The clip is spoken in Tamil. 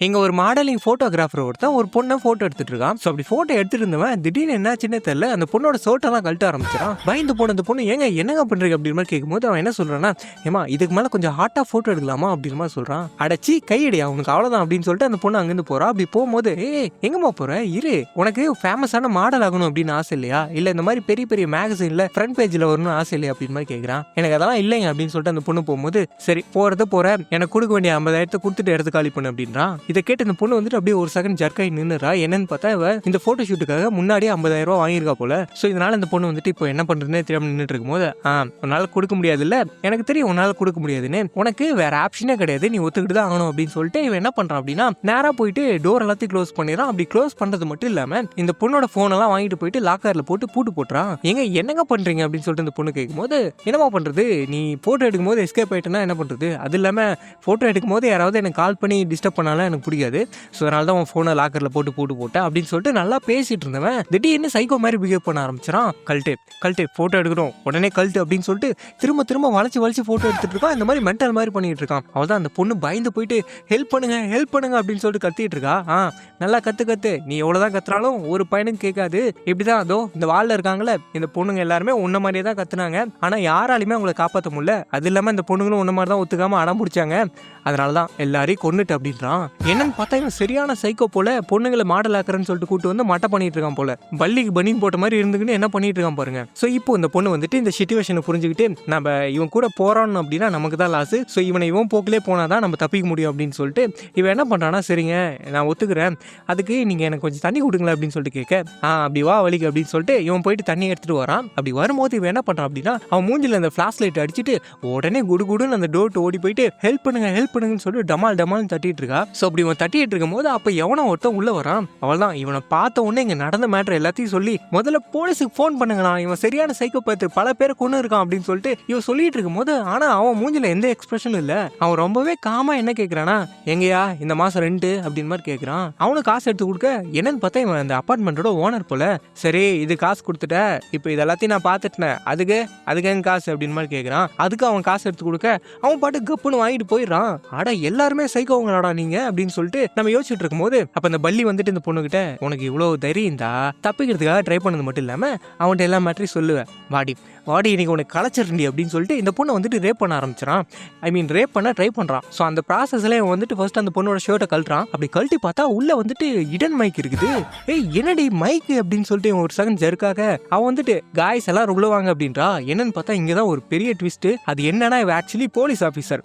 இங்க ஒரு மாடலிங் போட்டோகிராஃபர் ஒருத்தன் ஒரு பொண்ணை போட்டோ எடுத்துட்டு இருக்கான். ஸோ அப்படி போட்டோ எடுத்துட்டு இருந்தவன் திடீர்னு என்னாச்சுன்னே தெரியல, அந்த பொண்ணோட ஷர்ட்டெல்லாம் கழட்ட ஆரம்பிச்சிடான். பயந்து போன அந்த பொண்ணு ஏங்க என்னங்க பண்றீங்க அப்படின்னு மாதிரி கேட்கும்போது அவன் என்ன சொல்றான்னா, ஏமா இதுக்கு மேல கொஞ்சம் ஹாட்டா போட்டோ எடுக்கலாமா அப்படின்னு மாதிரி சொல்றான். அடைச்சி கையடி அவனுக்கு அவ்வளவுதான் அப்படின்னு சொல்லிட்டு அந்த பொண்ணு அங்கிருந்து போறா. அப்படி போகும்போது எங்கம்மா போற இரு, உனக்கு ஃபேமஸான மாடல் ஆகணும் அப்படின்னு ஆசை இல்லையா, இல்ல இந்த மாதிரி பெரிய பெரிய மேகசின்ல ஃப்ரண்ட் பேஜ்ல வரணும்னு ஆசை இல்லையா அப்படின்னு மாதிரி கேட்கறான். எனக்கு அதெல்லாம் இல்லைங்க அப்படின்னு சொல்லிட்டு அந்த பொண்ணு போகும்போது, சரி போறத போற, எனக்கு கொடுக்க வேண்டிய 50,000 கொடுத்துட்டு எடுத்து காலி பண்ணு அப்படின்றான். இதை கேட்டு இந்த பொண்ணு வந்துட்டு அப்படியே ஒரு செகண்ட் ஜர்க்காய் நின்னுறா. என்னன்னு பார்த்தா இவ இந்த போட்டோ ஷூட்டுக்காக முன்னாடியே 50,000 ரூபாய் வாங்கியிருக்கா போல. ஸோ இதனால இந்த பொண்ணு வந்துட்டு இப்போ என்ன பண்றதுன்னு தெரியாம நின்றுட்டு இருக்கும்போது, உன்னால கொடுக்க முடியாது இல்ல, எனக்கு தெரியும் உன்னால கொடுக்க முடியாதுன்னு, உனக்கு வேற ஆப்ஷனே கிடையாது, நீ ஒத்துக்கிட்டு தான் ஆகணும் அப்படின்னு சொல்லிட்டு இவன் என்ன பண்றான் அப்படின்னா, நேரா போயிட்டு டோர் எல்லாத்தையும் க்ளோஸ் பண்ணிடுறான். அப்படி க்ளோஸ் பண்றது மட்டும் இல்லாம இந்த பொண்ணோட போன் எல்லாம் வாங்கிட்டு போயிட்டு லாக்கர்ல போட்டு பூட்டு போட்டுறான். என்னங்க பண்றீங்க அப்படின்னு சொல்லிட்டு இந்த பொண்ணு கேட்கும்போது, என்னமா பண்றது, நீ போட்டோ எடுக்கும் போது எஸ்கேப் ஆயிட்டேன்னா என்ன பண்றது, அது இல்லாம போட்டோ எடுக்கும் போது யாராவது எனக்கு கால் பண்ணி டிஸ்டர்ப் பண்ணாலும் எனக்கு பிடிக்காது, ஸோ அதனால தான் உன் ஃபோனை லாக்கரில் போட்டு போட்டேன் அப்படின்னு சொல்லிட்டு நல்லா பேசிட்டு இருந்தவன் திடீர்னு சைக்கோ மாதிரி பிஹேவ் பண்ண ஆரம்பிச்சிடான். கல்ட்டு ஃபோட்டோ எடுக்கணும் உடனே கல்ட்டு அப்படின்னு சொல்லிட்டு திரும்ப வளைச்சு ஃபோட்டோ எடுத்துட்டு இருக்கான். இந்த மாதிரி மென்டல் மாதிரி பண்ணிட்டு இருக்கான். அவள்தான் அந்த பொண்ணு பயந்து போயிட்டு ஹெல்ப் பண்ணுங்க அப்படின்னு சொல்லிட்டு கத்திட்டு இருக்கா. நல்லா கத்து, நீ எவ்வளோதான் கத்துறாலும் ஒரு பையனுக்கு கேட்காது. இப்படிதான் அதோ இந்த வாலில் இருக்காங்களே இந்த பொண்ணுங்க எல்லாருமே உன்ன மாதிரியே தான் கத்துனாங்க, ஆனால் யாராலையுமே அவங்களை காப்பாற்ற முடியல, அது இல்லாமல் இந்த பொண்ணுங்களும் உன்ன மாதிரி தான் ஒத்துக்காம அடம் பிடிச்சாங்க, அதனால தான் எல்லாரையும் கொன்னுட்டு அப்படின்றான். என்னன்னு பார்த்தா இவன் சரியான சைக்கோ போல, பொண்ணுங்களை மாடல் ஆக்குறேன்னு சொல்லிட்டு கூட்டு வந்து மட்டை பண்ணிட்டு இருக்கான் போல, பள்ளிக்கு பனின் போட்ட மாதிரி இருந்துக்கிட்டு என்ன பண்ணிட்டு இருக்கான் பாருங்க. ஸோ இப்போ இந்த பொண்ணு வந்துட்டு இந்த சிச்சுவேஷனை புரிஞ்சுக்கிட்டு, நம்ம இவன் கூட போறோம் அப்படின்னா நமக்கு தான் லாஸ், ஸோ இவன் போக்கிலே போனாதான் நம்ம தப்பிக்க முடியும் அப்படின்னு சொல்லிட்டு இவன் என்ன பண்றான்னா, சரிங்க நான் ஒத்துக்கிறேன், அதுக்கு நீங்க எனக்கு கொஞ்சம் தண்ணி கொடுங்களேன் அப்படின்னு சொல்லிட்டு கேட்க, அப்படி வா வலிக்கு அப்படின்னு சொல்லிட்டு இவன் போயிட்டு தண்ணி எடுத்துட்டு வரான். அப்படி வரும்போது இவன் என்ன பண்றான் அப்படின்னா, அவன் மூஞ்சில அந்த ஃபிளாஷ் லைட் அடிச்சுட்டு உடனே குடுகுடுன்னு அந்த டோர் ஓடி போயிட்டு ஹெல்ப் பண்ணுங்கன்னு சொல்லிட்டு டமால் தட்டிட்டு இருக்கா. ஸோ அப்படி இவன் தட்டிட்டு இருக்கும் போது அப்ப எவனோ ஒருத்தன் உள்ள வரான். அவள்தான் இவனை பார்த்த உடனே இங்க நடந்த மேட்டர் எல்லாத்தையும் சொல்லி, முதல்ல போலீஸுக்கு போன் பண்ணுங்களா, இவன் சரியான சைக்கோபாத், பல பேரை கொண்டு இருக்கான் அப்படின்னு சொல்லிட்டு இவன் சொல்லிட்டு இருக்கும் போது, ஆனா அவன் மூஞ்சில எந்த எக்ஸ்பிரஷனும் இல்ல. அவன் ரொம்பவே காமா என்ன கேட்கறானா, எங்கயா இந்த மாசம் ரெண்ட் அப்படின்னு மாதிரி கேட்கறான். அவனுக்கு காசு எடுத்து கொடுக்க, என்னன்னு பார்த்தா இவன் அந்த அபார்ட்மெண்டோட ஓனர் போல. சரி இது காசு கொடுத்துட்ட, இப்போ இது எல்லாத்தையும் நான் பார்த்துட்டேன், அதுக்கு எங்க காசு அப்படின்னு மாதிரி கேட்கறான். அதுக்கு அவன் காசு எடுத்து கொடுக்க அவன் பாட்டு கப்புன்னு வாங்கிட்டு போயிடுறான். அட எல்லாருமே சைக்கோங்களாடா நீங்க அப்படின்னு சொல்லிட்டு நம்ம யோசிச்சுட்டு இருக்கும் போது, அப்ப அந்த பள்ளி வந்துட்டு இந்த பொண்ணுகிட்ட, உனக்கு இவ்வளவு தைரியம் தான் தப்பிக்கிறதுக்காக ட்ரை பண்ணது மட்டும் இல்லாம அவன்கிட்ட எல்லா மேட்டரையும் சொல்லுவேன், வாடி இன்னைக்கு உனக்கு களைச்சிருண்டி அப்படின்னு சொல்லிட்டு இந்த பொண்ணை வந்துட்டு ரேப் பண்ண ஆரம்பிச்சிடான். ரேப் பண்ண ட்ரை பண்றான். ஸோ அந்த ப்ராசஸ்ல இவன் வந்துட்டு ஃபர்ஸ்ட் அந்த பொண்ணோட ஷர்ட்டை கழட்டுறான். அப்படி கழட்டி பார்த்தா உள்ள வந்துட்டு இடன் மைக் இருக்குது. என்னடி மைக் அப்படின்னு சொல்லிட்டு ஒரு செகண்ட் ஜெருக்காக அவன் வந்துட்டு காய்ஸ் எல்லாம் உள்ள வாங்க அப்படின்றா. என்னன்னு பார்த்தா இங்கதான் ஒரு பெரிய ட்விஸ்ட். அது என்னன்னா இவ ஆக்சுவலி போலீஸ் ஆஃபீஸர்.